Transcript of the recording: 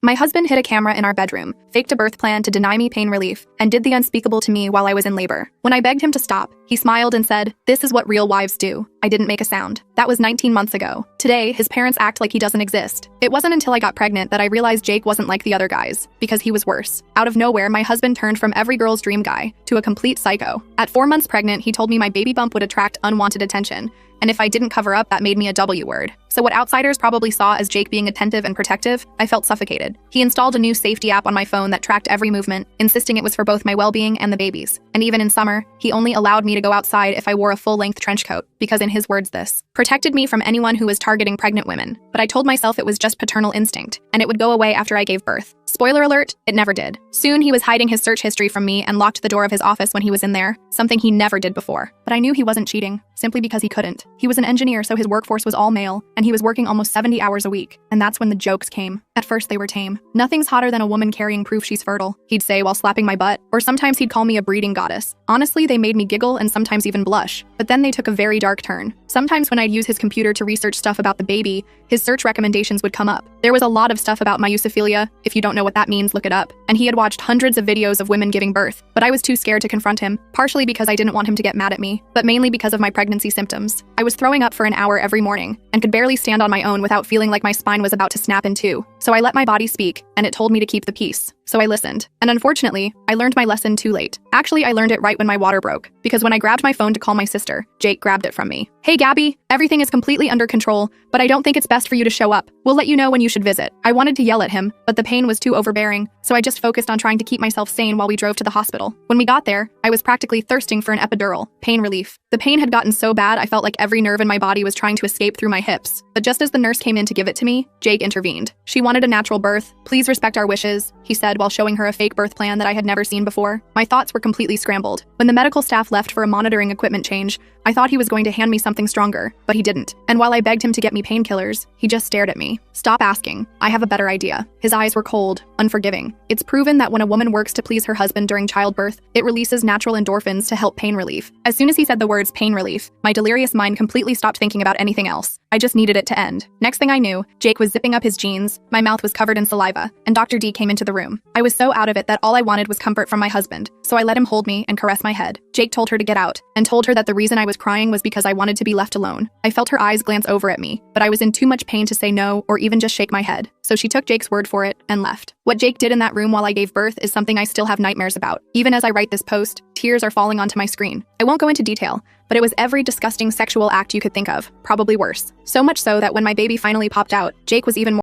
My husband hid a camera in our bedroom, faked a birth plan to deny me pain relief, and did the unspeakable to me while I was in labor. When I begged him to stop, he smiled and said, "This is what real wives do." I didn't make a sound. That was 19 months ago. Today, his parents act like he doesn't exist. It wasn't until I got pregnant that I realized Jake wasn't like the other guys, because he was worse. Out of nowhere, my husband turned from every girl's dream guy to a complete psycho. At 4 months pregnant, he told me my baby bump would attract unwanted attention, and if I didn't cover up, that made me a W word. So what outsiders probably saw as Jake being attentive and protective, I felt suffocated. He installed a new safety app on my phone that tracked every movement, insisting it was for both my well-being and the baby's. And even in summer, he only allowed me to go outside if I wore a full-length trench coat, because in his words this protected me from anyone who was targeting pregnant women. But I told myself it was just paternal instinct, and it would go away after I gave birth. Spoiler alert, it never did. Soon he was hiding his search history from me and locked the door of his office when he was in there, something he never did before. But I knew he wasn't cheating, simply because he couldn't. He was an engineer, so his workforce was all male, and he was working almost 70 hours a week. And that's when the jokes came. At first they were tame. "Nothing's hotter than a woman carrying proof she's fertile," he'd say while slapping my butt, or sometimes he'd call me a breeding goddess. Honestly, they made me giggle and sometimes even blush. But then they took a very dark turn. Sometimes when I'd use his computer to research stuff about the baby, his search recommendations would come up. There was a lot of stuff about myophilia. If you don't know what that means, look it up. And he had watched hundreds of videos of women giving birth, but I was too scared to confront him, partially because I didn't want him to get mad at me, but mainly because of my pregnancy symptoms. I was throwing up for an hour every morning and could barely stand on my own without feeling like my spine was about to snap in two. So I let my body speak, and it told me to keep the peace. So I listened. And unfortunately, I learned my lesson too late. Actually, I learned it right when my water broke, because when I grabbed my phone to call my sister, Jake grabbed it from me. "Hey, Gabby, everything is completely under control, but I don't think it's best for you to show up. We'll let you know when you should visit." I wanted to yell at him, but the pain was too overbearing, so I just focused on trying to keep myself sane while we drove to the hospital. When we got there, I was practically thirsting for an epidural, pain relief. The pain had gotten so bad I felt like every nerve in my body was trying to escape through my hips. But just as the nurse came in to give it to me, Jake intervened. "She wanted a natural birth. Please respect our wishes," he said while showing her a fake birth plan that I had never seen before. My thoughts were completely scrambled. When the medical staff left for a monitoring equipment change, I thought he was going to hand me something stronger, but he didn't. And while I begged him to get me painkillers, he just stared at me. "Stop asking. I have a better idea." His eyes were cold, unforgiving. It's proven that when a woman works to please her husband during childbirth, it releases natural endorphins to help pain relief. As soon as he said the words pain relief, my delirious mind completely stopped thinking about anything else. I just needed it to end. Next thing I knew, Jake was zipping up his jeans, my mouth was covered in saliva, and Dr. D came into the room. I was so out of it that all I wanted was comfort from my husband, so I let him hold me and caress my head. Jake told her to get out, and told her that the reason I was crying was because I wanted to be left alone. I felt her eyes glance over at me, but I was in too much pain to say no or even just shake my head, so she took Jake's word for it and left. What Jake did in that room while I gave birth is something I still have nightmares about. Even as I write this post, tears are falling onto my screen. I won't go into detail, but it was every disgusting sexual act you could think of, probably worse. So much so that when my baby finally popped out, Jake was even more